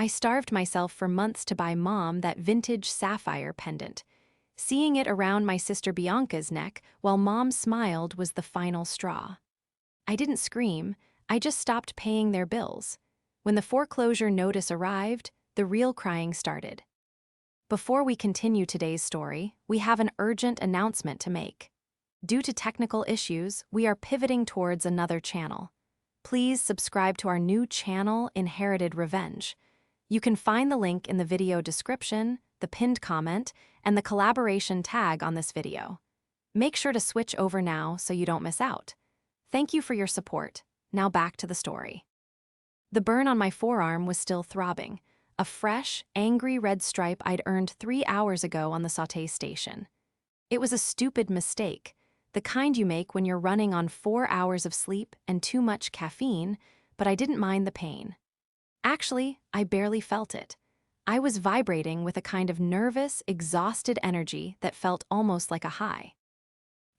I starved myself for months to buy Mom that vintage sapphire pendant. Seeing it around my sister Bianca's neck while Mom smiled was the final straw. I didn't scream, I just stopped paying their bills. When the foreclosure notice arrived, the real crying started. Before we continue today's story, we have an urgent announcement to make. Due to technical issues, we are pivoting towards another channel. Please subscribe to our new channel, Inherited Revenge. You can find the link in the video description, the pinned comment, and the collaboration tag on this video. Make sure to switch over now so you don't miss out. Thank you for your support. Now back to the story. The burn on my forearm was still throbbing, a fresh, angry red stripe I'd earned 3 hours ago on the sauté station. It was a stupid mistake, the kind you make when you're running on 4 hours of sleep and too much caffeine, but I didn't mind the pain. Actually, I barely felt it. I was vibrating with a kind of nervous, exhausted energy that felt almost like a high.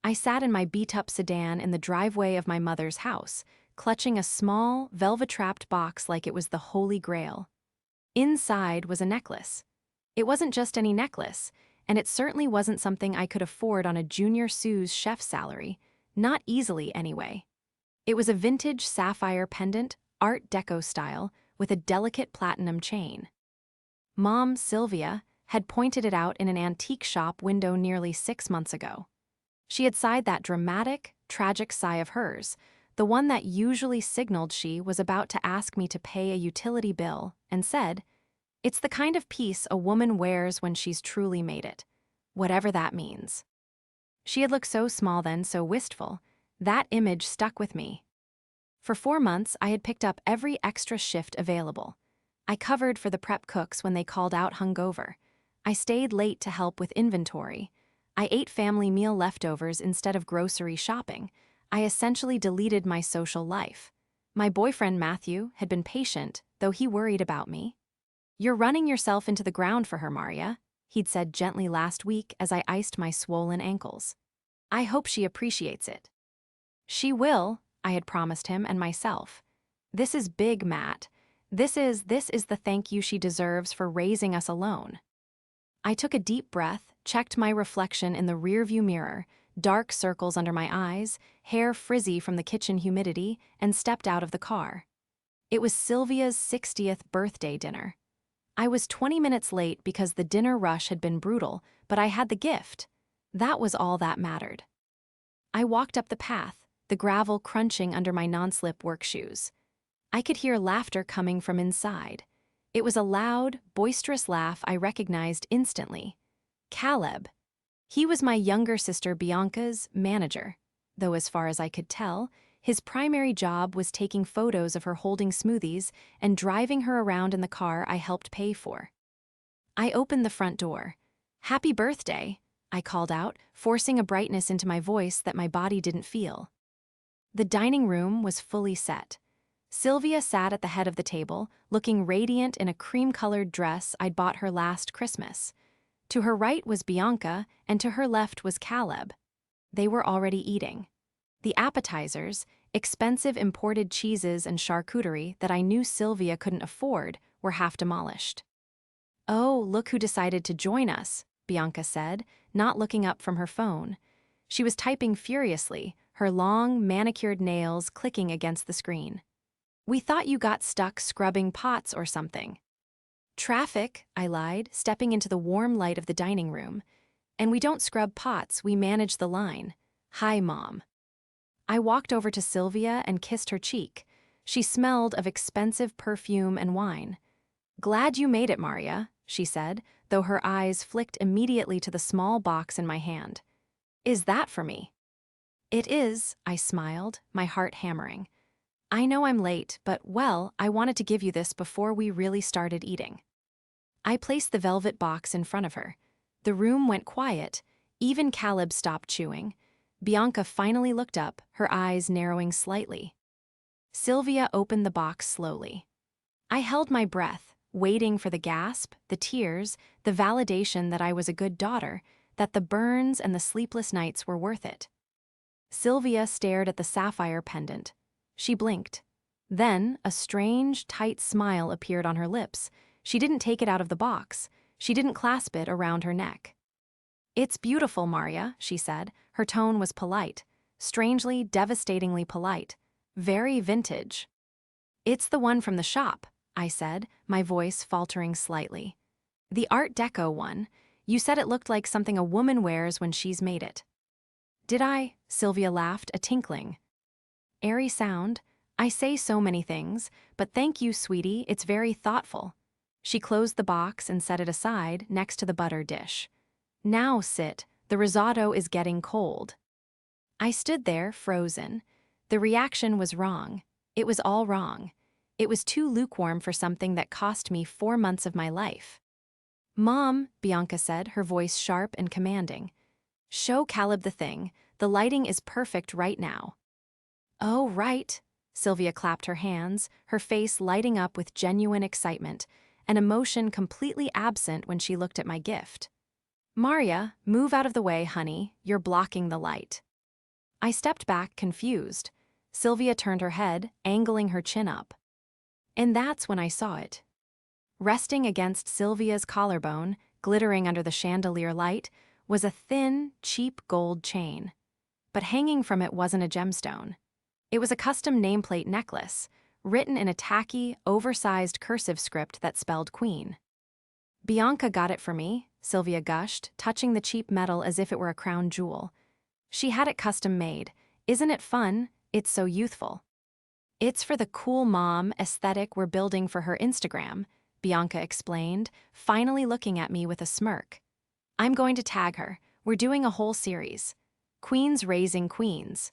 I sat in my beat-up sedan in the driveway of my mother's house, clutching a small, velvet-wrapped box like it was the Holy Grail. Inside was a necklace. It wasn't just any necklace, and it certainly wasn't something I could afford on a Junior Sue's chef salary, not easily anyway. It was a vintage sapphire pendant, Art Deco style, with a delicate platinum chain. Mom, Sylvia, had pointed it out in an antique shop window nearly 6 months ago. She had sighed that dramatic, tragic sigh of hers, the one that usually signaled she was about to ask me to pay a utility bill, and said, "It's the kind of piece a woman wears when she's truly made it, whatever that means." She had looked so small then, so wistful. That image stuck with me. For 4 months, I had picked up every extra shift available. I covered for the prep cooks when they called out hungover. I stayed late to help with inventory. I ate family meal leftovers instead of grocery shopping. I essentially deleted my social life. My boyfriend Matthew had been patient, though he worried about me. "You're running yourself into the ground for her, Maria," he'd said gently last week as I iced my swollen ankles. "I hope she appreciates it." "She will," I had promised him and myself. "This is big, Matt. This is the thank you she deserves for raising us alone." I took a deep breath, checked my reflection in the rearview mirror, dark circles under my eyes, hair frizzy from the kitchen humidity, and stepped out of the car. It was Sylvia's 60th birthday dinner. I was 20 minutes late because the dinner rush had been brutal, but I had the gift. That was all that mattered. I walked up the path, the gravel crunching under my non-slip work shoes. I could hear laughter coming from inside. It was a loud, boisterous laugh I recognized instantly. Caleb. He was my younger sister Bianca's manager, though as far as I could tell, his primary job was taking photos of her holding smoothies and driving her around in the car I helped pay for. I opened the front door. "Happy birthday," I called out, forcing a brightness into my voice that my body didn't feel. The dining room was fully set. Sylvia sat at the head of the table, looking radiant in a cream-colored dress I'd bought her last Christmas. To her right was Bianca, and to her left was Caleb. They were already eating. The appetizers, expensive imported cheeses and charcuterie that I knew Sylvia couldn't afford, were half demolished. "Oh, look who decided to join us," Bianca said, not looking up from her phone. She was typing furiously, her long, manicured nails clicking against the screen. "We thought you got stuck scrubbing pots or something." "Traffic," I lied, stepping into the warm light of the dining room. "And we don't scrub pots, we manage the line. Hi, Mom." I walked over to Sylvia and kissed her cheek. She smelled of expensive perfume and wine. "Glad you made it, Maria," she said, though her eyes flicked immediately to the small box in my hand. "Is that for me?" "It is," I smiled, my heart hammering. "I know I'm late, but, well, I wanted to give you this before we really started eating." I placed the velvet box in front of her. The room went quiet. Even Caleb stopped chewing. Bianca finally looked up, her eyes narrowing slightly. Sylvia opened the box slowly. I held my breath, waiting for the gasp, the tears, the validation that I was a good daughter, that the burns and the sleepless nights were worth it. Sylvia stared at the sapphire pendant. She blinked. Then, a strange, tight smile appeared on her lips. She didn't take it out of the box. She didn't clasp it around her neck. "It's beautiful, Marya," she said. Her tone was polite. Strangely, devastatingly polite. Very vintage. "It's the one from the shop," I said, my voice faltering slightly. "The Art Deco one. You said it looked like something a woman wears when she's made it." "Did I?" Sylvia laughed, a tinkling. "Airy sound. I say so many things, but thank you, sweetie, it's very thoughtful." She closed the box and set it aside next to the butter dish. "Now sit, the risotto is getting cold." I stood there, frozen. The reaction was wrong. It was all wrong. It was too lukewarm for something that cost me 4 months of my life. "Mom," Bianca said, her voice sharp and commanding. "Show Caleb the thing. The lighting is perfect right now." "Oh, right." Sylvia clapped her hands, her face lighting up with genuine excitement, an emotion completely absent when she looked at my gift. "Marya, move out of the way, honey. You're blocking the light." I stepped back, confused. Sylvia turned her head, angling her chin up. And that's when I saw it. Resting against Sylvia's collarbone, glittering under the chandelier light, was a thin, cheap gold chain. But hanging from it wasn't a gemstone. It was a custom nameplate necklace, written in a tacky, oversized cursive script that spelled Queen. "Bianca got it for me," Sylvia gushed, touching the cheap metal as if it were a crown jewel. "She had it custom made. Isn't it fun? It's so youthful." "It's for the cool mom aesthetic we're building for her Instagram," Bianca explained, finally looking at me with a smirk. "I'm going to tag her. We're doing a whole series. Queens Raising Queens."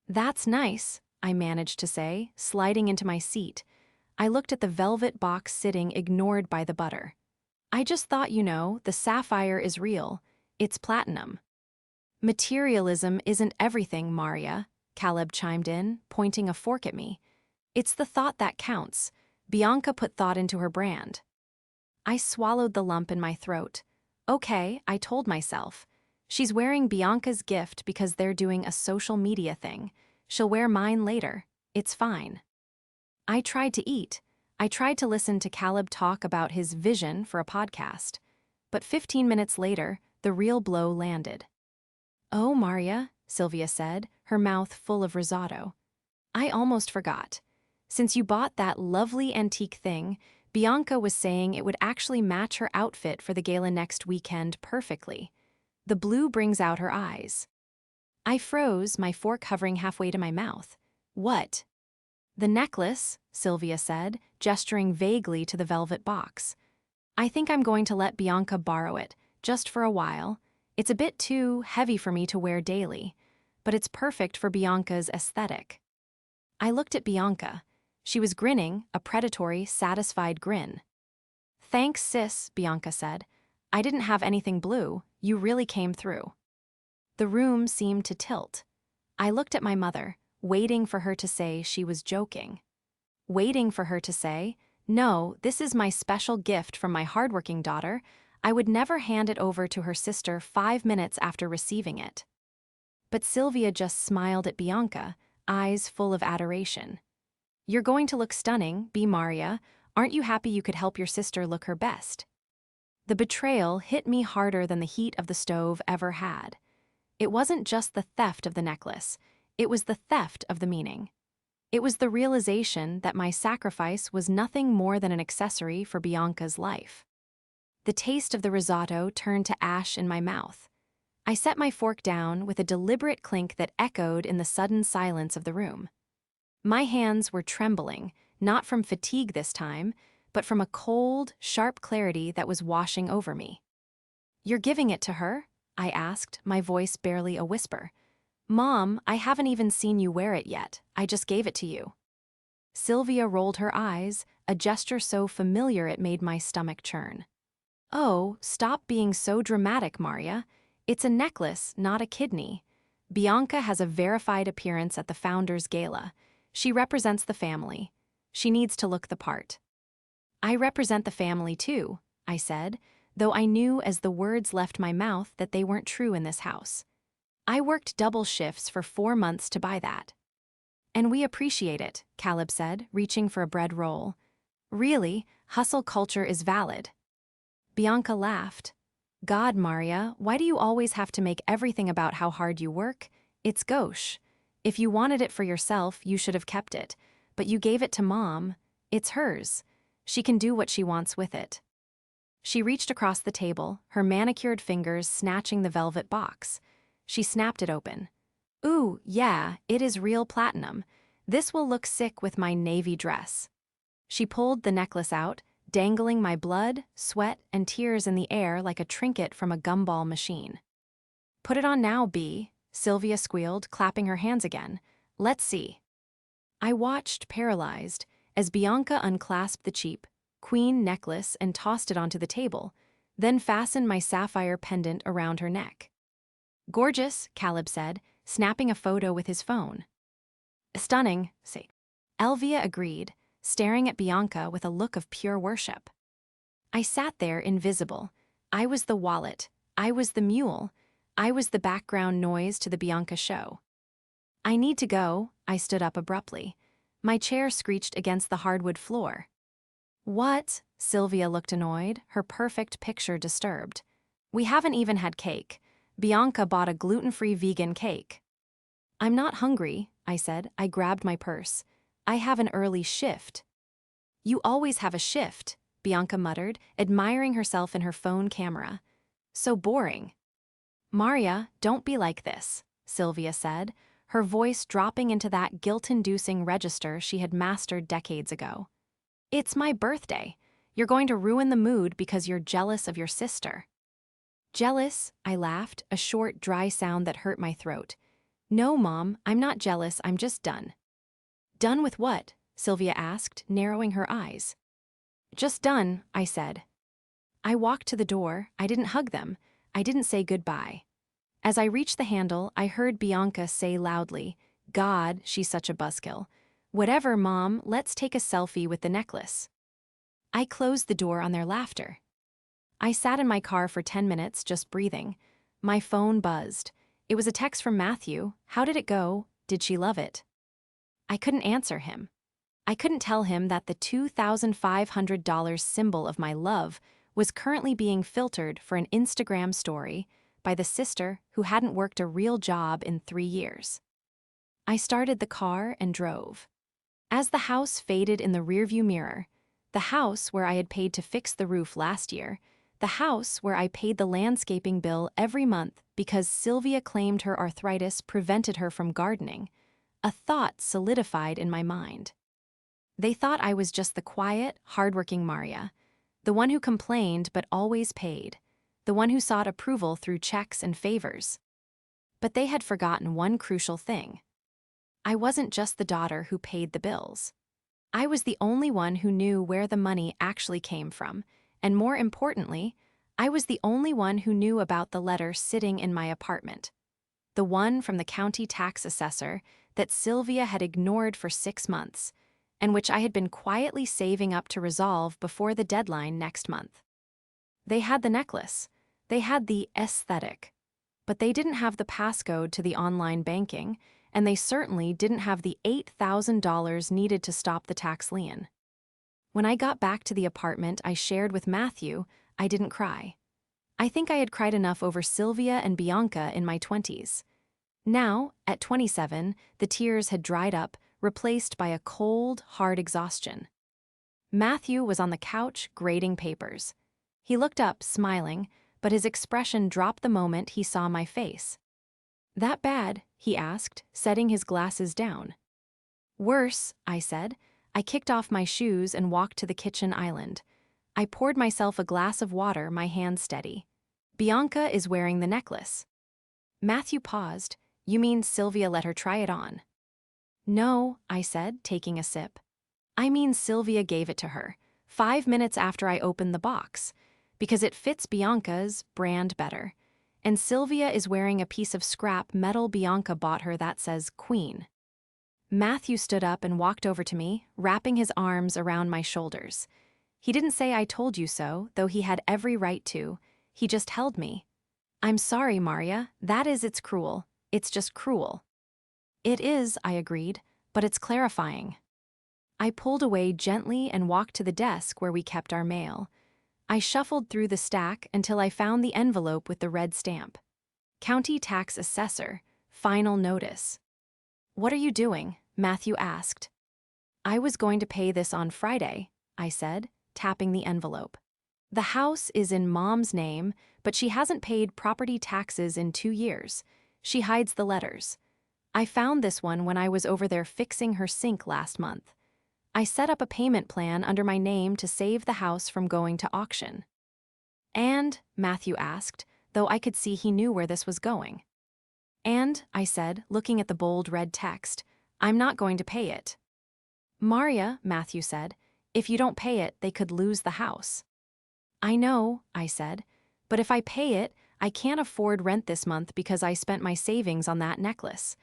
"That's nice," I managed to say, sliding into my seat. I looked at the velvet box sitting ignored by the butter. "I just thought, the sapphire is real. It's platinum." "Materialism isn't everything, Marya," Caleb chimed in, pointing a fork at me. "It's the thought that counts. Bianca put thought into her brand." I swallowed the lump in my throat. Okay, I told myself. She's wearing Bianca's gift because they're doing a social media thing. She'll wear mine later. It's fine. I tried to eat. I tried to listen to Caleb talk about his vision for a podcast. But 15 minutes later, the real blow landed. "Oh, Marya," Sylvia said, her mouth full of risotto. "I almost forgot. Since you bought that lovely antique thing, Bianca was saying it would actually match her outfit for the gala next weekend perfectly. The blue brings out her eyes." I froze, my fork hovering halfway to my mouth. "What?" "The necklace," Sylvia said, gesturing vaguely to the velvet box. "I think I'm going to let Bianca borrow it, just for a while. It's a bit too heavy for me to wear daily, but it's perfect for Bianca's aesthetic." I looked at Bianca. She was grinning, a predatory, satisfied grin. "Thanks, sis," Bianca said. "I didn't have anything blue. You really came through." The room seemed to tilt. I looked at my mother, waiting for her to say she was joking. Waiting for her to say, "No, this is my special gift from my hardworking daughter. I would never hand it over to her sister 5 minutes after receiving it." But Sylvia just smiled at Bianca, eyes full of adoration. "You're going to look stunning, be Marya. Aren't you happy you could help your sister look her best?" The betrayal hit me harder than the heat of the stove ever had. It wasn't just the theft of the necklace. It was the theft of the meaning. It was the realization that my sacrifice was nothing more than an accessory for Bianca's life. The taste of the risotto turned to ash in my mouth. I set my fork down with a deliberate clink that echoed in the sudden silence of the room. My hands were trembling, not from fatigue this time, but from a cold, sharp clarity that was washing over me. "You're giving it to her?" I asked, my voice barely a whisper. "Mom, I haven't even seen you wear it yet. I just gave it to you." Sylvia rolled her eyes, a gesture so familiar it made my stomach churn. "Oh, stop being so dramatic, Marya. It's a necklace, not a kidney. Bianca has a verified appearance at the Founders Gala. She represents the family. She needs to look the part." "I represent the family too," I said, though I knew as the words left my mouth that they weren't true in this house. "I worked double shifts for 4 months to buy that." "And we appreciate it," Caleb said, reaching for a bread roll. "Really, Hustle culture is valid. Bianca laughed. God, Maria, why do you always have to make everything about how hard you work? It's gauche. If you wanted it for yourself, you should have kept it. But you gave it to Mom. It's hers. She can do what she wants with it. She reached across the table, her manicured fingers snatching the velvet box. She snapped it open. Ooh, yeah, it is real platinum. This will look sick with my navy dress. She pulled the necklace out, dangling my blood, sweat, and tears in the air like a trinket from a gumball machine. Put it on now, Bea, Sylvia squealed, clapping her hands again. Let's see. I watched, paralyzed, as Bianca unclasped the cheap queen necklace and tossed it onto the table, then fastened my sapphire pendant around her neck. Gorgeous, Caleb said, snapping a photo with his phone. Stunning, say. Elvia agreed, staring at Bianca with a look of pure worship. I sat there invisible. I was the wallet. I was the mule. I was the background noise to the Bianca show. I need to go, I stood up abruptly. My chair screeched against the hardwood floor. What? Sylvia looked annoyed, her perfect picture disturbed. We haven't even had cake. Bianca bought a gluten-free vegan cake. I'm not hungry, I said. I grabbed my purse. I have an early shift. You always have a shift, Bianca muttered, admiring herself in her phone camera. So boring. Maria, don't be like this, Sylvia said, her voice dropping into that guilt-inducing register she had mastered decades ago. It's my birthday. You're going to ruin the mood because you're jealous of your sister. Jealous? I laughed, a short, dry sound that hurt my throat. No, Mom, I'm not jealous, I'm just done. Done with what? Sylvia asked, narrowing her eyes. Just done, I said. I walked to the door. I didn't hug them. I didn't say goodbye. As I reached the handle, I heard Bianca say loudly, God, she's such a buzzkill. Whatever, Mom, let's take a selfie with the necklace. I closed the door on their laughter. I sat in my car for 10 minutes, just breathing. My phone buzzed. It was a text from Matthew. How did it go? Did she love it? I couldn't answer him. I couldn't tell him that the $2,500 symbol of my love was currently being filtered for an Instagram story by the sister who hadn't worked a real job in 3 years. I started the car and drove. As the house faded in the rearview mirror, the house where I had paid to fix the roof last year, the house where I paid the landscaping bill every month because Sylvia claimed her arthritis prevented her from gardening, a thought solidified in my mind. They thought I was just the quiet, hardworking Maria, the one who complained but always paid, the one who sought approval through checks and favors. But they had forgotten one crucial thing. I wasn't just the daughter who paid the bills. I was the only one who knew where the money actually came from, and more importantly, I was the only one who knew about the letter sitting in my apartment. The one from the county tax assessor that Sylvia had ignored for 6 months, and which I had been quietly saving up to resolve before the deadline next month. They had the necklace. They had the aesthetic. But they didn't have the passcode to the online banking, and they certainly didn't have the $8,000 needed to stop the tax lien. When I got back to the apartment I shared with Matthew, I didn't cry. I think I had cried enough over Sylvia and Bianca in my 20s. Now, at 27, the tears had dried up, replaced by a cold, hard exhaustion. Matthew was on the couch grading papers. He looked up, smiling, but his expression dropped the moment he saw my face. That bad? He asked, setting his glasses down. Worse, I said. I kicked off my shoes and walked to the kitchen island. I poured myself a glass of water, my hands steady. Bianca is wearing the necklace. Matthew paused. You mean Sylvia let her try it on? No, I said, taking a sip. I mean Sylvia gave it to her, 5 minutes after I opened the box, because it fits Bianca's brand better. And Sylvia is wearing a piece of scrap metal Bianca bought her that says Queen. Matthew stood up and walked over to me, wrapping his arms around my shoulders. He didn't say I told you so, though he had every right to. He just held me. I'm sorry, Maria. It's cruel. It's just cruel. It is, I agreed, but it's clarifying. I pulled away gently and walked to the desk where we kept our mail. I shuffled through the stack until I found the envelope with the red stamp. County Tax Assessor, Final Notice. "What are you doing?" Matthew asked. "I was going to pay this on Friday," I said, tapping the envelope. "The house is in Mom's name, but she hasn't paid property taxes in 2 years. She hides the letters. I found this one when I was over there fixing her sink last month. I set up a payment plan under my name to save the house from going to auction." "And?" Matthew asked, though I could see he knew where this was going. "And," I said, looking at the bold red text, "I'm not going to pay it." "Maria," Matthew said, "if you don't pay it, they could lose the house." "I know," I said, "but if I pay it, I can't afford rent this month because I spent my savings on that necklace.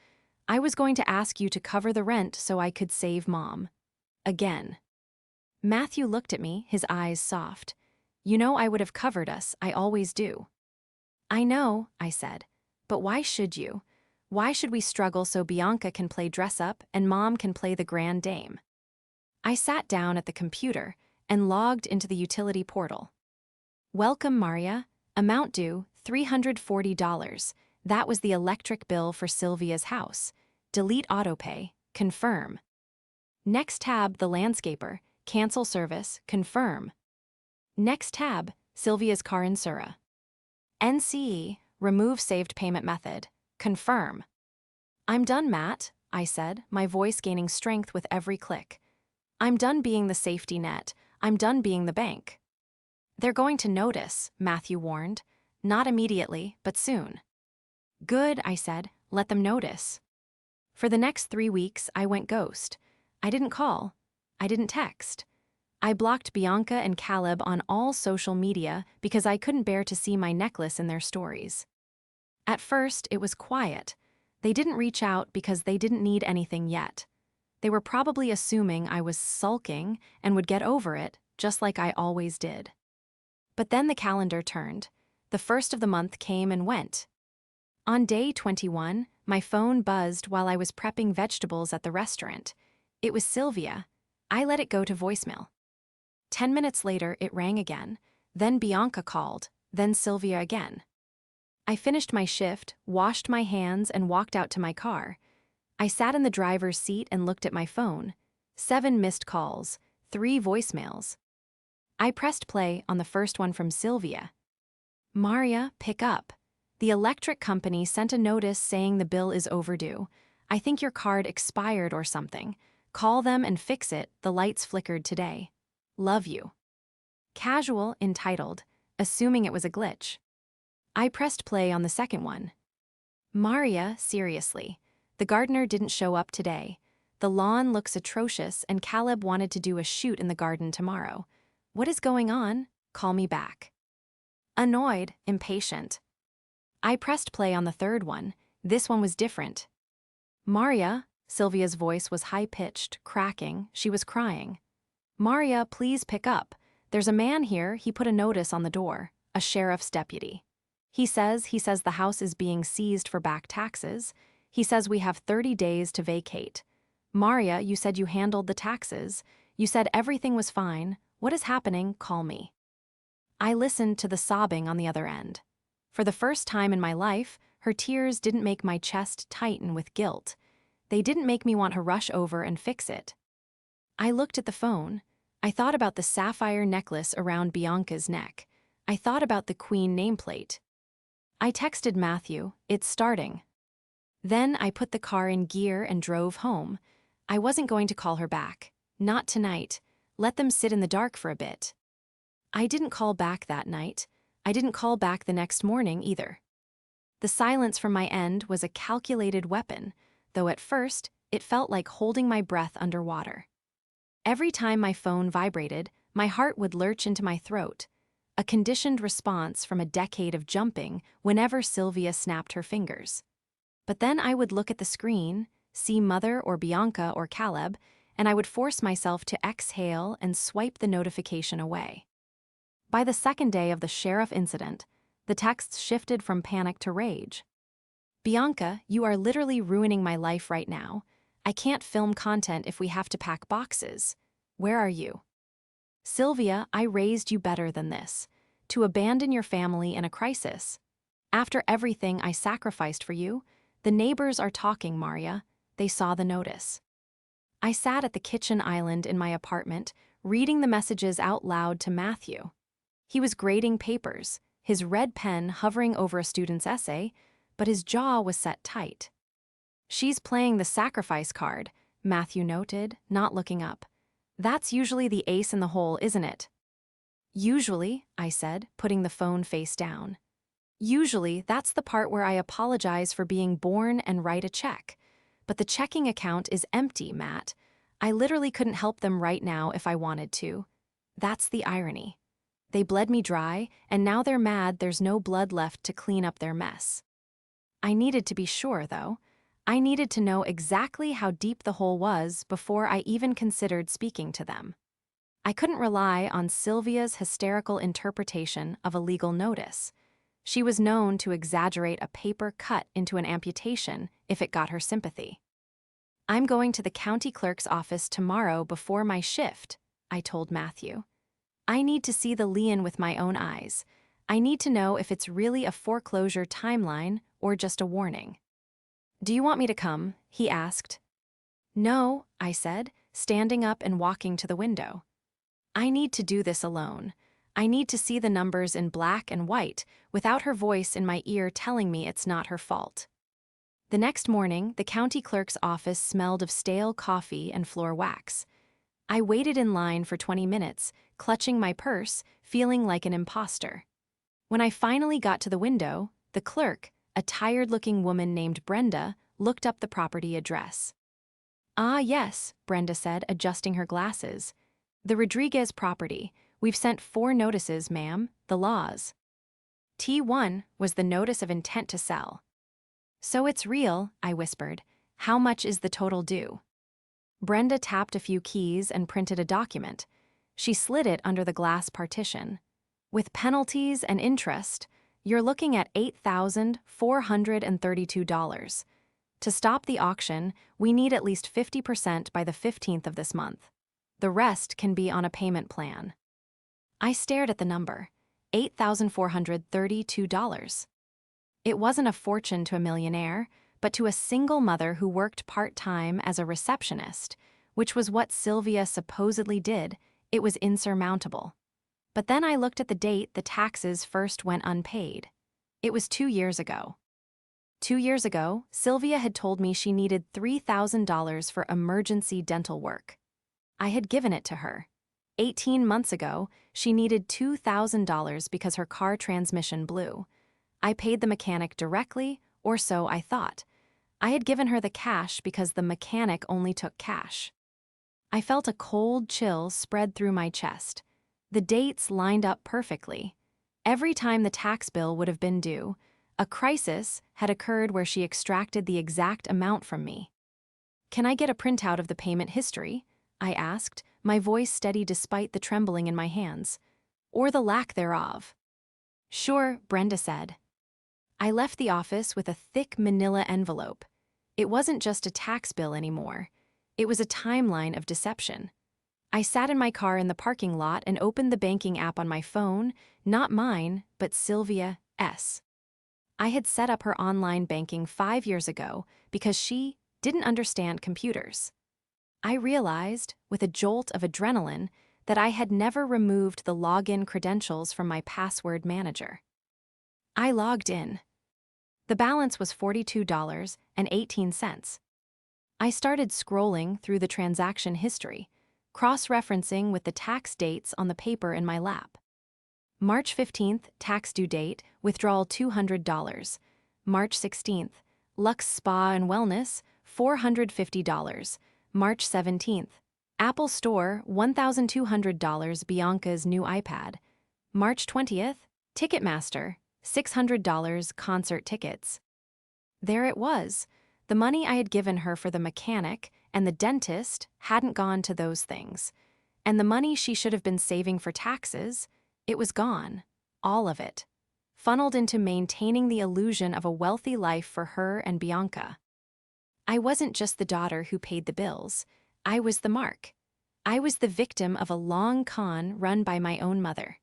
I was going to ask you to cover the rent so I could save Mom." Again. Matthew looked at me, his eyes soft. "You know I would have covered us, I always do." "I know," I said, "but why should you? Why should we struggle so Bianca can play dress-up and Mom can play the grand dame?" I sat down at the computer and logged into the utility portal. "Welcome, Maria. Amount due, $340. That was the electric bill for Sylvia's house. Delete autopay. Confirm." Next tab, the landscaper. Cancel service. Confirm. Next tab, Sylvia's car in Sura. NCE. Remove saved payment method. Confirm. "I'm done, Matt," I said, my voice gaining strength with every click. "I'm done being the safety net. I'm done being the bank." "They're going to notice," Matthew warned. "Not immediately, but soon." "Good," I said. "Let them notice." For the next 3 weeks, I went ghost. I didn't call. I didn't text. I blocked Bianca and Caleb on all social media because I couldn't bear to see my necklace in their stories. At first, it was quiet. They didn't reach out because they didn't need anything yet. They were probably assuming I was sulking and would get over it, just like I always did. But then the calendar turned. The first of the month came and went. On day 21, my phone buzzed while I was prepping vegetables at the restaurant. It was Sylvia. I let it go to voicemail. 10 minutes later, it rang again. Then Bianca called, then Sylvia again. I finished my shift, washed my hands, and walked out to my car. I sat in the driver's seat and looked at my phone. 7 missed calls, 3 voicemails. I pressed play on the first one from Sylvia. "Maria, pick up. The electric company sent a notice saying the bill is overdue. I think your card expired or something. Call them and fix it, the lights flickered today. Love you." Casual, entitled, assuming it was a glitch. I pressed play on the second one. "Maria, seriously. The gardener didn't show up today. The lawn looks atrocious and Caleb wanted to do a shoot in the garden tomorrow. What is going on? Call me back." Annoyed, impatient. I pressed play on the third one. This one was different. "Maria," Sylvia's voice was high-pitched, cracking, she was crying. "Maria, please pick up. There's a man here, he put a notice on the door, a sheriff's deputy. He says the house is being seized for back taxes. He says we have 30 days to vacate. Maria, you said you handled the taxes. You said everything was fine. What is happening? Call me." I listened to the sobbing on the other end. For the first time in my life, her tears didn't make my chest tighten with guilt. They didn't make me want to rush over and fix it. I looked at the phone. I thought about the sapphire necklace around Bianca's neck. I thought about the Queen nameplate. I texted Matthew, "It's starting." Then I put the car in gear and drove home. I wasn't going to call her back. Not tonight. Let them sit in the dark for a bit. I didn't call back that night. I didn't call back the next morning either. The silence from my end was a calculated weapon, though at first it felt like holding my breath underwater. Every time my phone vibrated, my heart would lurch into my throat, a conditioned response from a decade of jumping whenever Sylvia snapped her fingers. But then I would look at the screen, see Mother or Bianca or Caleb, and I would force myself to exhale and swipe the notification away. By the second day of the sheriff incident, the texts shifted from panic to rage. "Bianca, you are literally ruining my life right now. I can't film content if we have to pack boxes. Where are you? Sylvia, I raised you better than this. To abandon your family in a crisis. After everything I sacrificed for you, the neighbors are talking, Maria. They saw the notice. I sat at the kitchen island in my apartment, reading the messages out loud to Matthew. He was grading papers, his red pen hovering over a student's essay, but his jaw was set tight. She's playing the sacrifice card, Matthew noted, not looking up. That's usually the ace in the hole, isn't it? Usually, I said, putting the phone face down. Usually, that's the part where I apologize for being born and write a check. But the checking account is empty, Matt. I literally couldn't help them right now if I wanted to. That's the irony. They bled me dry, and now they're mad there's no blood left to clean up their mess. I needed to be sure, though. I needed to know exactly how deep the hole was before I even considered speaking to them. I couldn't rely on Sylvia's hysterical interpretation of a legal notice. She was known to exaggerate a paper cut into an amputation if it got her sympathy. I'm going to the county clerk's office tomorrow before my shift, I told Matthew. I need to see the lien with my own eyes. I need to know if it's really a foreclosure timeline or just a warning. Do you want me to come? He asked. No, I said, standing up and walking to the window. I need to do this alone. I need to see the numbers in black and white without her voice in my ear telling me it's not her fault. The next morning, the county clerk's office smelled of stale coffee and floor wax. I waited in line for 20 minutes, clutching my purse, feeling like an imposter. When I finally got to the window, the clerk, a tired-looking woman named Brenda, looked up the property address. Ah, yes, Brenda said, adjusting her glasses. The Rodriguez property. We've sent 4 notices, ma'am, the laws. T1 was the notice of intent to sell. So it's real, I whispered. How much is the total due? Brenda tapped a few keys and printed a document. She slid it under the glass partition. With penalties and interest, you're looking at $8,432. To stop the auction, we need at least 50% by the 15th of this month. The rest can be on a payment plan. I stared at the number, $8,432. It wasn't a fortune to a millionaire, but to a single mother who worked part-time as a receptionist, which was what Sylvia supposedly did. It was insurmountable. But then I looked at the date the taxes first went unpaid. It was 2 years ago. 2 years ago, Sylvia had told me she needed $3,000 for emergency dental work. I had given it to her. 18 months ago, she needed $2,000 because her car transmission blew. I paid the mechanic directly, or so I thought. I had given her the cash because the mechanic only took cash. I felt a cold chill spread through my chest. The dates lined up perfectly. Every time the tax bill would have been due, a crisis had occurred where she extracted the exact amount from me. Can I get a printout of the payment history? I asked, my voice steady despite the trembling in my hands. Or the lack thereof. Sure, Brenda said. I left the office with a thick manila envelope. It wasn't just a tax bill anymore. It was a timeline of deception. I sat in my car in the parking lot and opened the banking app on my phone, not mine, but Sylvia's. I had set up her online banking 5 years ago because she didn't understand computers. I realized, with a jolt of adrenaline, that I had never removed the login credentials from my password manager. I logged in. The balance was $42.18. I started scrolling through the transaction history, cross-referencing with the tax dates on the paper in my lap. March 15th, tax due date, withdrawal $200. March 16th, Lux Spa and Wellness, $450. March 17th, Apple Store, $1,200 Bianca's new iPad. March 20th, Ticketmaster, $600 concert tickets. There it was. The money I had given her for the mechanic and the dentist hadn't gone to those things. And the money she should have been saving for taxes, it was gone. All of it. Funneled into maintaining the illusion of a wealthy life for her and Bianca. I wasn't just the daughter who paid the bills. I was the mark. I was the victim of a long con run by my own mother.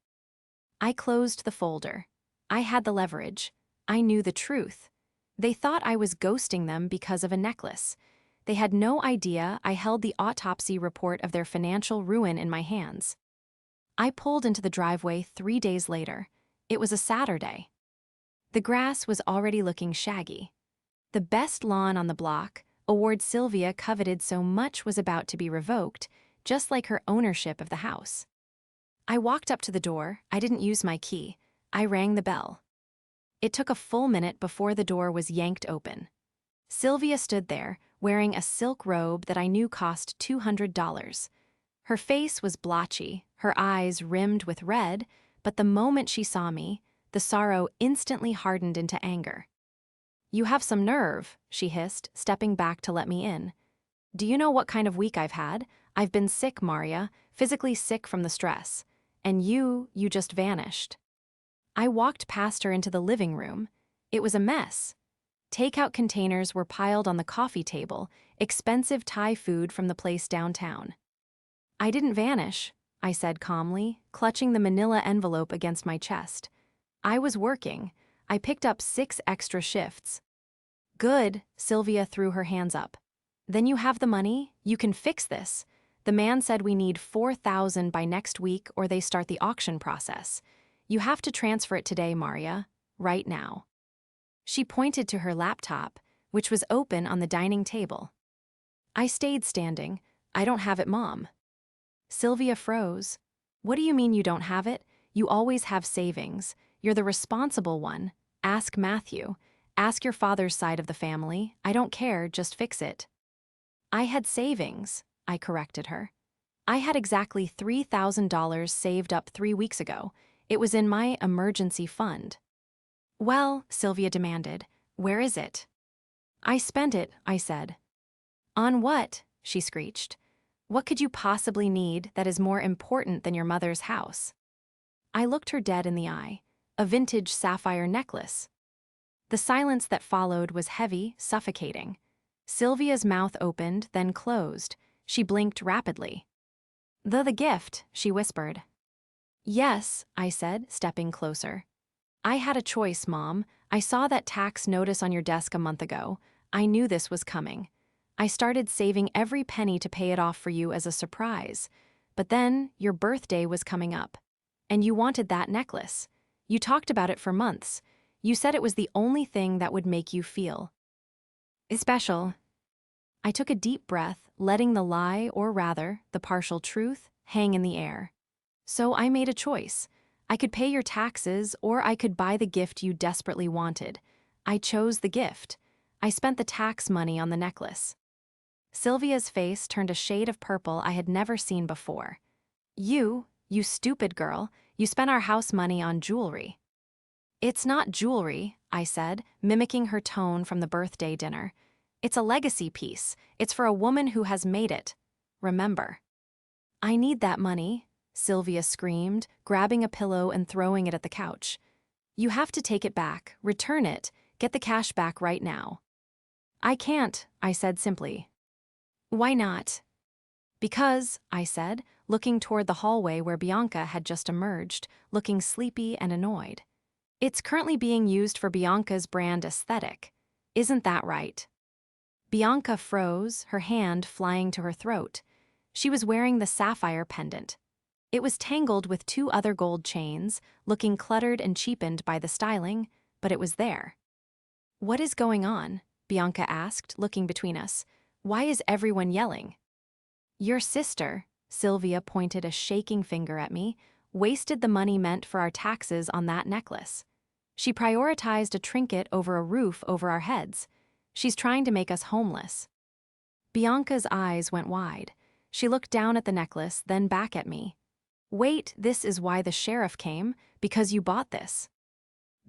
I closed the folder. I had the leverage. I knew the truth. They thought I was ghosting them because of a necklace. They had no idea I held the autopsy report of their financial ruin in my hands. I pulled into the driveway 3 days later. It was a Saturday. The grass was already looking shaggy. The best lawn on the block, award Sylvia coveted so much, was about to be revoked, just like her ownership of the house. I walked up to the door. I didn't use my key. I rang the bell. It took a full minute before the door was yanked open. Sylvia stood there, wearing a silk robe that I knew cost $200. Her face was blotchy, her eyes rimmed with red, but the moment she saw me, the sorrow instantly hardened into anger. "You have some nerve," she hissed, stepping back to let me in. "Do you know what kind of week I've had? I've been sick, Maria, physically sick from the stress. And you just vanished." I walked past her into the living room. It was a mess. Takeout containers were piled on the coffee table, expensive Thai food from the place downtown. "I didn't vanish," I said calmly, clutching the manila envelope against my chest. "I was working. I picked up 6 extra shifts." "Good," Sylvia threw her hands up. "Then you have the money? You can fix this. The man said we need $4,000 by next week or they start the auction process. You have to transfer it today, Maria. Right now." She pointed to her laptop, which was open on the dining table. I stayed standing. "I don't have it, Mom." Sylvia froze. "What do you mean you don't have it? You always have savings. You're the responsible one. Ask Matthew. Ask your father's side of the family. I don't care, just fix it." "I had savings," I corrected her. "I had exactly $3,000 saved up 3 weeks ago. It was in my emergency fund." "Well," Sylvia demanded, "where is it?" "I spent it," I said. "On what?" she screeched. "What could you possibly need that is more important than your mother's house?" I looked her dead in the eye. A vintage sapphire necklace. The silence that followed was heavy, suffocating. Sylvia's mouth opened, then closed. She blinked rapidly. The gift," she whispered. "Yes," I said, stepping closer. "I had a choice, Mom. I saw that tax notice on your desk a month ago. I knew this was coming. I started saving every penny to pay it off for you as a surprise. But then, your birthday was coming up. And you wanted that necklace. You talked about it for months. You said it was the only thing that would make you feel special." I took a deep breath, letting the lie, or rather, the partial truth, hang in the air. "So I made a choice. I could pay your taxes, or I could buy the gift you desperately wanted. I chose the gift. I spent the tax money on the necklace." Sylvia's face turned a shade of purple I had never seen before. You stupid girl, you spent our house money on jewelry." "It's not jewelry," I said, mimicking her tone from the birthday dinner. "It's a legacy piece. It's for a woman who has made it. Remember." "I need that money," Sylvia screamed, grabbing a pillow and throwing it at the couch. "You have to take it back, return it, get the cash back right now." "I can't," I said simply. "Why not?" "Because," I said, looking toward the hallway where Bianca had just emerged, looking sleepy and annoyed. "It's currently being used for Bianca's brand aesthetic. Isn't that right?" Bianca froze, her hand flying to her throat. She was wearing the sapphire pendant. It was tangled with 2 other gold chains, looking cluttered and cheapened by the styling, but it was there. "What is going on?" Bianca asked, looking between us. "Why is everyone yelling?" "Your sister," Sylvia pointed a shaking finger at me, "wasted the money meant for our taxes on that necklace. She prioritized a trinket over a roof over our heads. She's trying to make us homeless." Bianca's eyes went wide. She looked down at the necklace, then back at me. "Wait, this is why the sheriff came, because you bought this."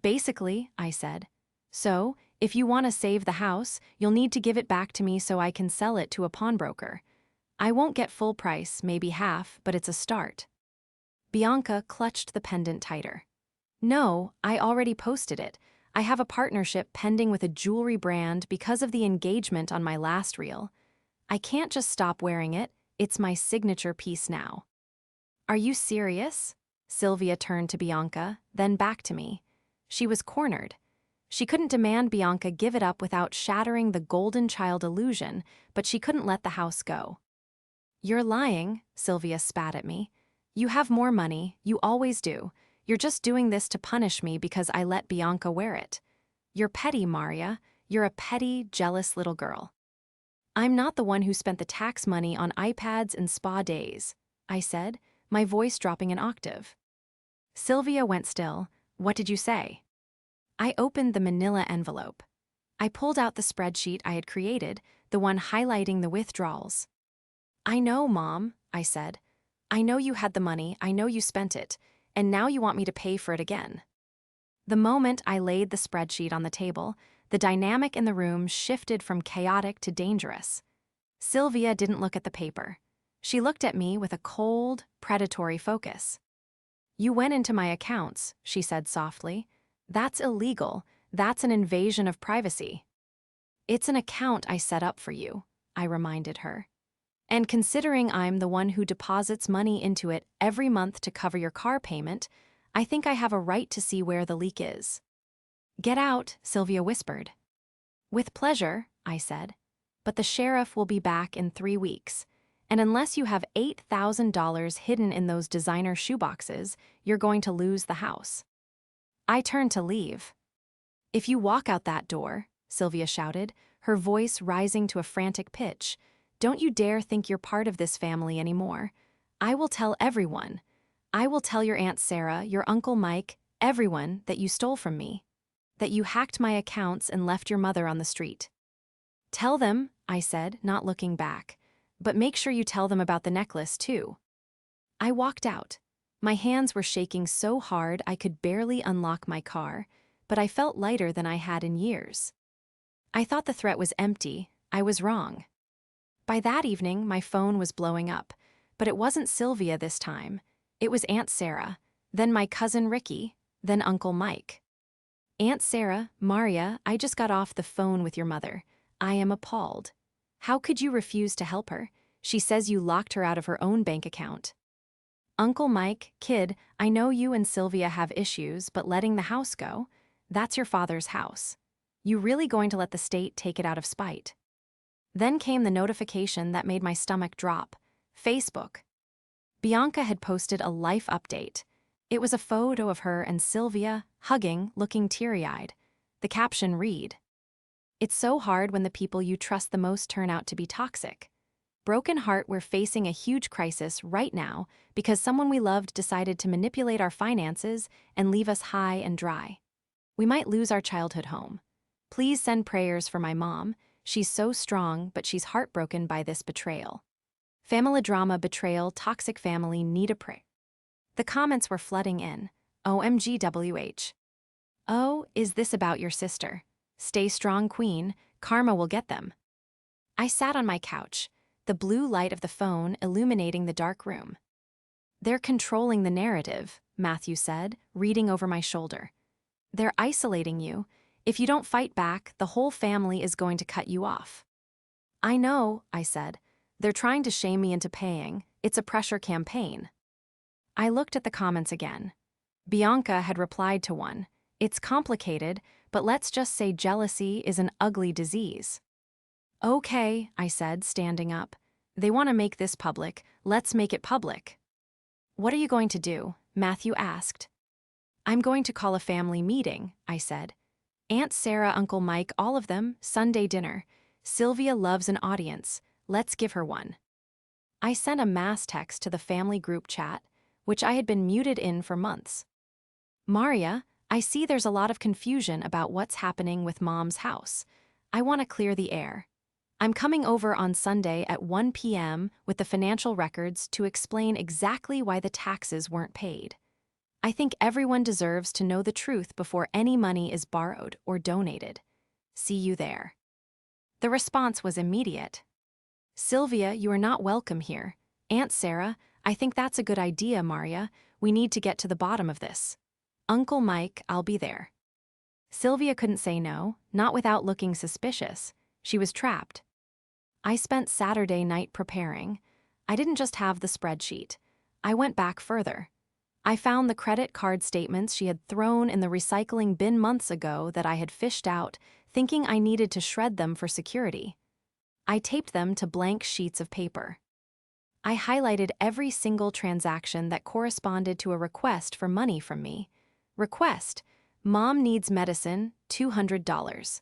"Basically," I said. "So, if you want to save the house, you'll need to give it back to me so I can sell it to a pawnbroker. I won't get full price, maybe half, but it's a start." Bianca clutched the pendant tighter. "No, I already posted it. I have a partnership pending with a jewelry brand because of the engagement on my last reel. I can't just stop wearing it, it's my signature piece now. Are you serious? Sylvia turned to Bianca, then back to me. She was cornered. She couldn't demand Bianca give it up without shattering the golden child illusion, but she couldn't let the house go. You're lying, Sylvia spat at me. You have more money, you always do. You're just doing this to punish me because I let Bianca wear it. You're petty, Maria. You're a petty, jealous little girl. I'm not the one who spent the tax money on iPads and spa days, I said, my voice dropping an octave. Sylvia went still. What did you say? I opened the manila envelope. I pulled out the spreadsheet I had created, the one highlighting the withdrawals. I know, Mom, I said. I know you had the money, I know you spent it, and now you want me to pay for it again. The moment I laid the spreadsheet on the table, the dynamic in the room shifted from chaotic to dangerous. Sylvia didn't look at the paper. She looked at me with a cold, predatory focus. You went into my accounts, she said softly. That's illegal. That's an invasion of privacy. It's an account I set up for you, I reminded her. And considering I'm the one who deposits money into it every month to cover your car payment, I think I have a right to see where the leak is. Get out, Sylvia whispered. With pleasure, I said. But the sheriff will be back in 3 weeks. And unless you have $8,000 hidden in those designer shoeboxes, you're going to lose the house. I turned to leave. If you walk out that door, Sylvia shouted, her voice rising to a frantic pitch, don't you dare think you're part of this family anymore. I will tell everyone. I will tell your Aunt Sarah, your Uncle Mike, everyone that you stole from me. That you hacked my accounts and left your mother on the street. Tell them, I said, not looking back. But make sure you tell them about the necklace, too. I walked out. My hands were shaking so hard I could barely unlock my car, but I felt lighter than I had in years. I thought the threat was empty. I was wrong. By that evening, my phone was blowing up, but it wasn't Sylvia this time. It was Aunt Sarah, then my cousin Ricky, then Uncle Mike. Aunt Sarah, Maria, I just got off the phone with your mother. I am appalled. How could you refuse to help her? She says you locked her out of her own bank account. Uncle Mike, kid, I know you and Sylvia have issues, but letting the house go, that's your father's house. You really going to let the state take it out of spite? Then came the notification that made my stomach drop. Facebook. Bianca had posted a life update. It was a photo of her and Sylvia, hugging, looking teary-eyed. The caption read, "It's so hard when the people you trust the most turn out to be toxic. Broken heart, we're facing a huge crisis right now because someone we loved decided to manipulate our finances and leave us high and dry. We might lose our childhood home. Please send prayers for my mom. She's so strong, but she's heartbroken by this betrayal. Family drama, betrayal, toxic family, need a prayer." The comments were flooding in. OMGWH. Oh, is this about your sister? Stay strong, queen. Karma will get them. I sat on my couch, the blue light of the phone illuminating the dark room. They're controlling the narrative, Matthew said, reading over my shoulder. They're isolating you. If you don't fight back, the whole family is going to cut you off. I know, I said. They're trying to shame me into paying. It's a pressure campaign. I looked at the comments again. Bianca had replied to one. It's complicated, but let's just say jealousy is an ugly disease. Okay, I said, standing up. They want to make this public. Let's make it public. What are you going to do? Matthew asked. I'm going to call a family meeting, I said. Aunt Sarah, Uncle Mike, all of them, Sunday dinner. Sylvia loves an audience. Let's give her one. I sent a mass text to the family group chat, which I had been muted in for months. Maria, I see there's a lot of confusion about what's happening with Mom's house. I want to clear the air. I'm coming over on Sunday at 1 p.m. with the financial records to explain exactly why the taxes weren't paid. I think everyone deserves to know the truth before any money is borrowed or donated. See you there. The response was immediate. Sylvia, you are not welcome here. Aunt Sarah, I think that's a good idea, Maria. We need to get to the bottom of this. Uncle Mike, I'll be there. Sylvia couldn't say no, not without looking suspicious. She was trapped. I spent Saturday night preparing. I didn't just have the spreadsheet. I went back further. I found the credit card statements she had thrown in the recycling bin months ago that I had fished out, thinking I needed to shred them for security. I taped them to blank sheets of paper. I highlighted every single transaction that corresponded to a request for money from me. Request: Mom needs medicine, $200.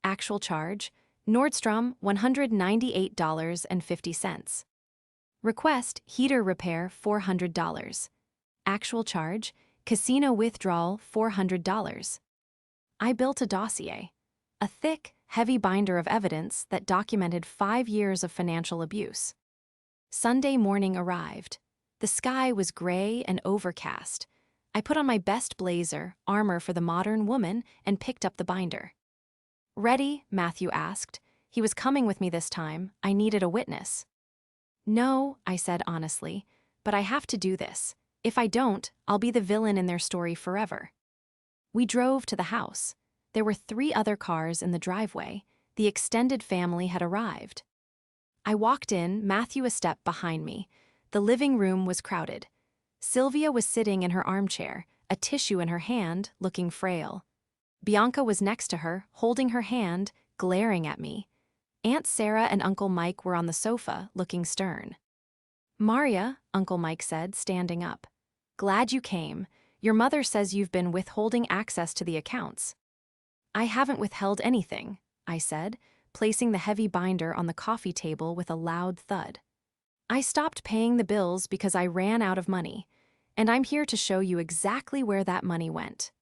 Actual charge: Nordstrom, $198.50. Request: heater repair, $400. Actual charge: casino withdrawal, $400. I built a dossier, a thick, heavy binder of evidence that documented 5 years of financial abuse. Sunday morning arrived. The sky was gray and overcast. I put on my best blazer, armor for the modern woman, and picked up the binder. "Ready?" Matthew asked. He was coming with me this time. I needed a witness. "No," I said honestly, "but I have to do this. If I don't, I'll be the villain in their story forever." We drove to the house. There were 3 other cars in the driveway. The extended family had arrived. I walked in, Matthew a step behind me. The living room was crowded. Sylvia was sitting in her armchair, a tissue in her hand, looking frail. Bianca was next to her, holding her hand, glaring at me. Aunt Sarah and Uncle Mike were on the sofa, looking stern. "Maria," Uncle Mike said, standing up. "Glad you came. Your mother says you've been withholding access to the accounts." "I haven't withheld anything," I said, placing the heavy binder on the coffee table with a loud thud. "I stopped paying the bills because I ran out of money, and I'm here to show you exactly where that money went."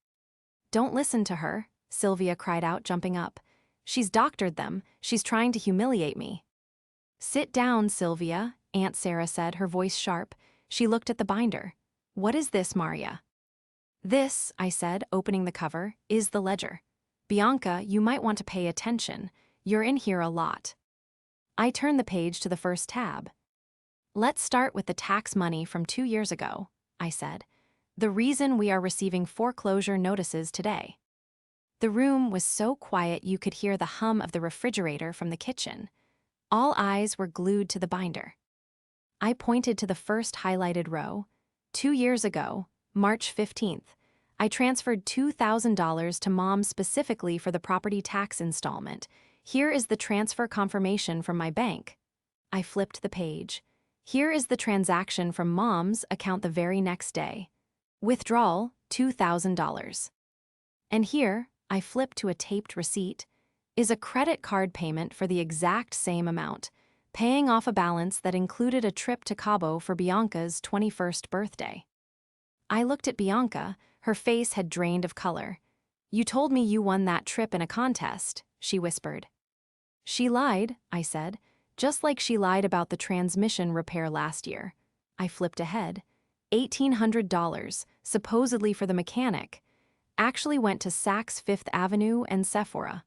"Don't listen to her," Sylvia cried out, jumping up. "She's doctored them. She's trying to humiliate me." "Sit down, Sylvia," Aunt Sarah said, her voice sharp. She looked at the binder. "What is this, Maria?" "This," I said, opening the cover, "is the ledger. Bianca, you might want to pay attention. You're in here a lot." I turned the page to the first tab. "Let's start with the tax money from 2 years ago," I said. "The reason we are receiving foreclosure notices today." The room was so quiet you could hear the hum of the refrigerator from the kitchen. All eyes were glued to the binder. I pointed to the first highlighted row. 2 years ago, March 15th, I transferred $2,000 to Mom specifically for the property tax installment. Here is the transfer confirmation from my bank. I flipped the page. Here is the transaction from Mom's account the very next day. Withdrawal, $2,000. And here, I flipped to a taped receipt, is a credit card payment for the exact same amount, paying off a balance that included a trip to Cabo for Bianca's 21st birthday. I looked at Bianca. Her face had drained of color. "You told me you won that trip in a contest," she whispered. "She lied," I said, "just like she lied about the transmission repair last year." I flipped ahead. $1,800, supposedly for the mechanic, actually went to Saks Fifth Avenue and Sephora.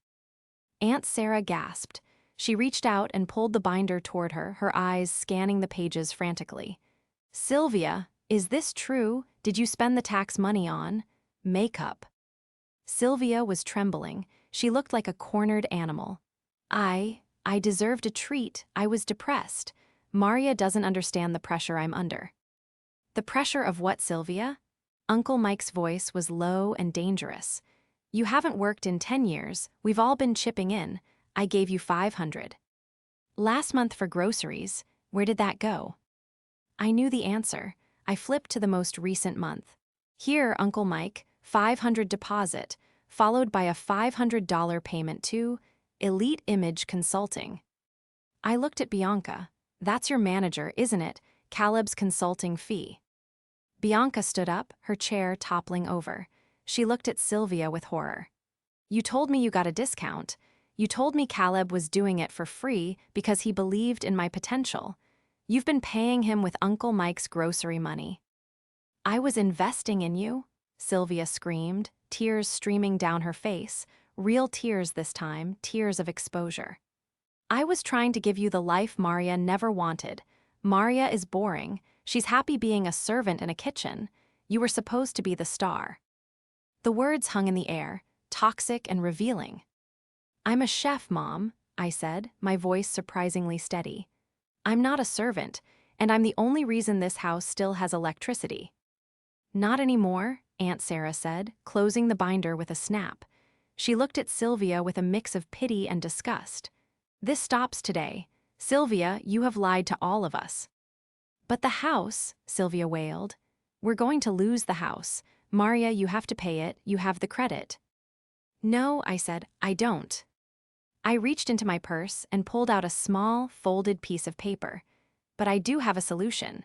Aunt Sarah gasped. She reached out and pulled the binder toward her, her eyes scanning the pages frantically. "Sylvia, is this true? Did you spend the tax money on makeup?" Sylvia was trembling. She looked like a cornered animal. I deserved a treat. I was depressed. Maria doesn't understand the pressure I'm under." "The pressure of what, Sylvia?" Uncle Mike's voice was low and dangerous. "You haven't worked in 10 years. We've all been chipping in. I gave you $500. Last month for groceries. Where did that go?" I knew the answer. I flipped to the most recent month. "Here, Uncle Mike, $500 deposit, followed by a $500 payment to Elite Image Consulting." I looked at Bianca. "That's your manager, isn't it? Caleb's consulting fee." Bianca stood up, her chair toppling over. She looked at Sylvia with horror. "You told me you got a discount. You told me Caleb was doing it for free because he believed in my potential. You've been paying him with Uncle Mike's grocery money." "I was investing in you," Sylvia screamed, tears streaming down her face, real tears this time, tears of exposure. "I was trying to give you the life Maria never wanted. Maria is boring. She's happy being a servant in a kitchen. You were supposed to be the star." The words hung in the air, toxic and revealing. "I'm a chef, Mom," I said, my voice surprisingly steady. "I'm not a servant, and I'm the only reason this house still has electricity." "Not anymore," Aunt Sarah said, closing the binder with a snap. She looked at Sylvia with a mix of pity and disgust. "This stops today. Sylvia, you have lied to all of us." "But the house," Sylvia wailed. "We're going to lose the house. Maria, you have to pay it. You have the credit." "No," I said, "I don't." I reached into my purse and pulled out a small, folded piece of paper. "But I do have a solution."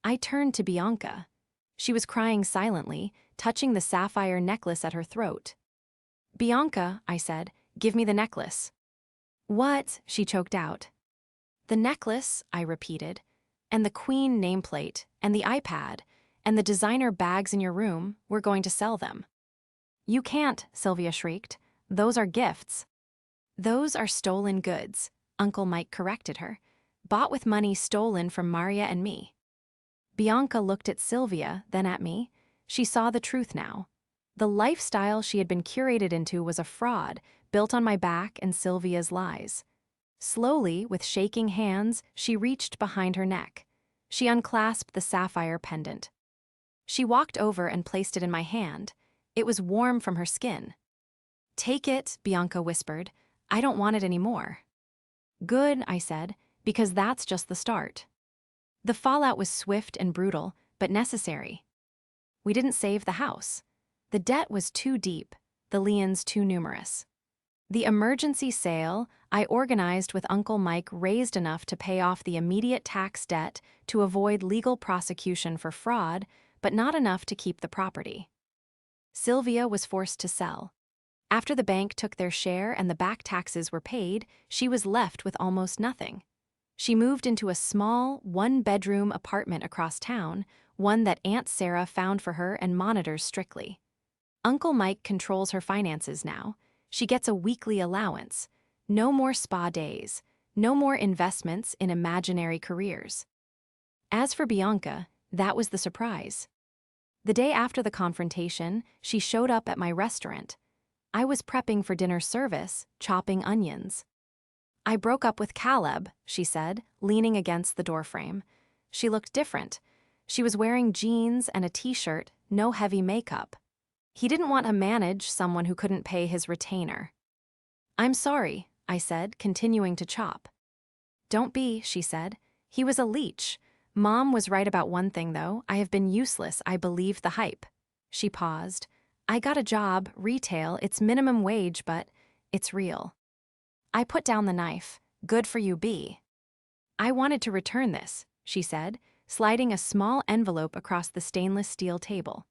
I turned to Bianca. She was crying silently, touching the sapphire necklace at her throat. "Bianca," I said, "give me the necklace." "What?" she choked out. "The necklace," I repeated, "and the Queen nameplate, and the iPad, and the designer bags in your room, we're going to sell them." "You can't," Sylvia shrieked. "Those are gifts." "Those are stolen goods," Uncle Mike corrected her. "Bought with money stolen from Maria and me." Bianca looked at Sylvia, then at me. She saw the truth now. The lifestyle she had been curated into was a fraud, built on my back and Sylvia's lies. Slowly, with shaking hands, she reached behind her neck. She unclasped the sapphire pendant. She walked over and placed it in my hand. It was warm from her skin. "Take it," Bianca whispered. "I don't want it anymore." "Good," I said, "because that's just the start." The fallout was swift and brutal, but necessary. We didn't save the house. The debt was too deep, the liens too numerous. The emergency sale I organized with Uncle Mike raised enough to pay off the immediate tax debt to avoid legal prosecution for fraud, but not enough to keep the property. Sylvia was forced to sell. After the bank took their share and the back taxes were paid, she was left with almost nothing. She moved into a small, one-bedroom apartment across town, one that Aunt Sarah found for her and monitors strictly. Uncle Mike controls her finances now. She gets a weekly allowance. No more spa days. No more investments in imaginary careers. As for Bianca, that was the surprise. The day after the confrontation, she showed up at my restaurant. I was prepping for dinner service, chopping onions. "I broke up with Caleb," she said, leaning against the doorframe. She looked different. She was wearing jeans and a t-shirt, no heavy makeup. He didn't want to manage someone who couldn't pay his retainer. "I'm sorry," I said, continuing to chop. "Don't be," she said. "He was a leech. Mom was right about one thing, though. I have been useless. I believed the hype." She paused. "I got a job, retail. It's minimum wage, but it's real." I put down the knife. "Good for you, B." "I wanted to return this," she said, sliding a small envelope across the stainless steel table.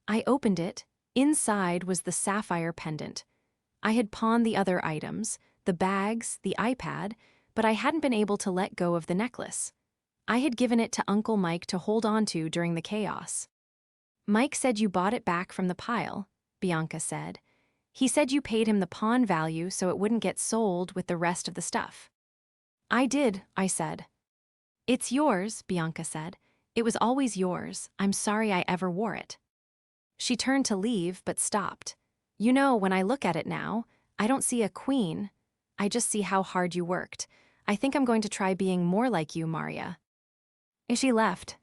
I opened it. Inside was the sapphire pendant. I had pawned the other items, the bags, the iPad, but I hadn't been able to let go of the necklace. I had given it to Uncle Mike to hold on to during the chaos. "Mike said you bought it back from the pile," Bianca said. "He said you paid him the pawn value so it wouldn't get sold with the rest of the stuff." "I did," I said. "It's yours," Bianca said. "It was always yours. I'm sorry I ever wore it." She turned to leave, but stopped. "You know, when I look at it now, I don't see a queen. I just see how hard you worked. I think I'm going to try being more like you, Maria." And she left.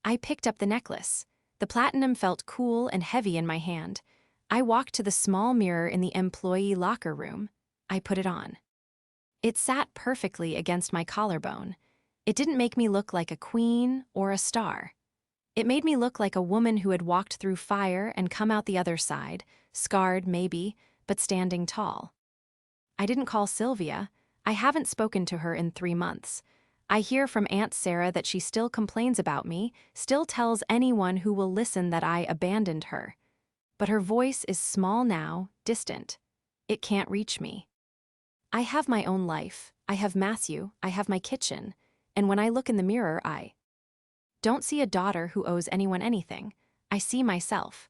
I picked up the necklace. The platinum felt cool and heavy in my hand. I walked to the small mirror in the employee locker room. I put it on. It sat perfectly against my collarbone. It didn't make me look like a queen or a star. It made me look like a woman who had walked through fire and come out the other side, scarred maybe, but standing tall. I didn't call Sylvia. I haven't spoken to her in 3 months. I hear from Aunt Sarah that she still complains about me, still tells anyone who will listen that I abandoned her. But her voice is small now, distant. It can't reach me. I have my own life. I have Matthew. I have my kitchen. And when I look in the mirror, I don't see a daughter who owes anyone anything. I see myself.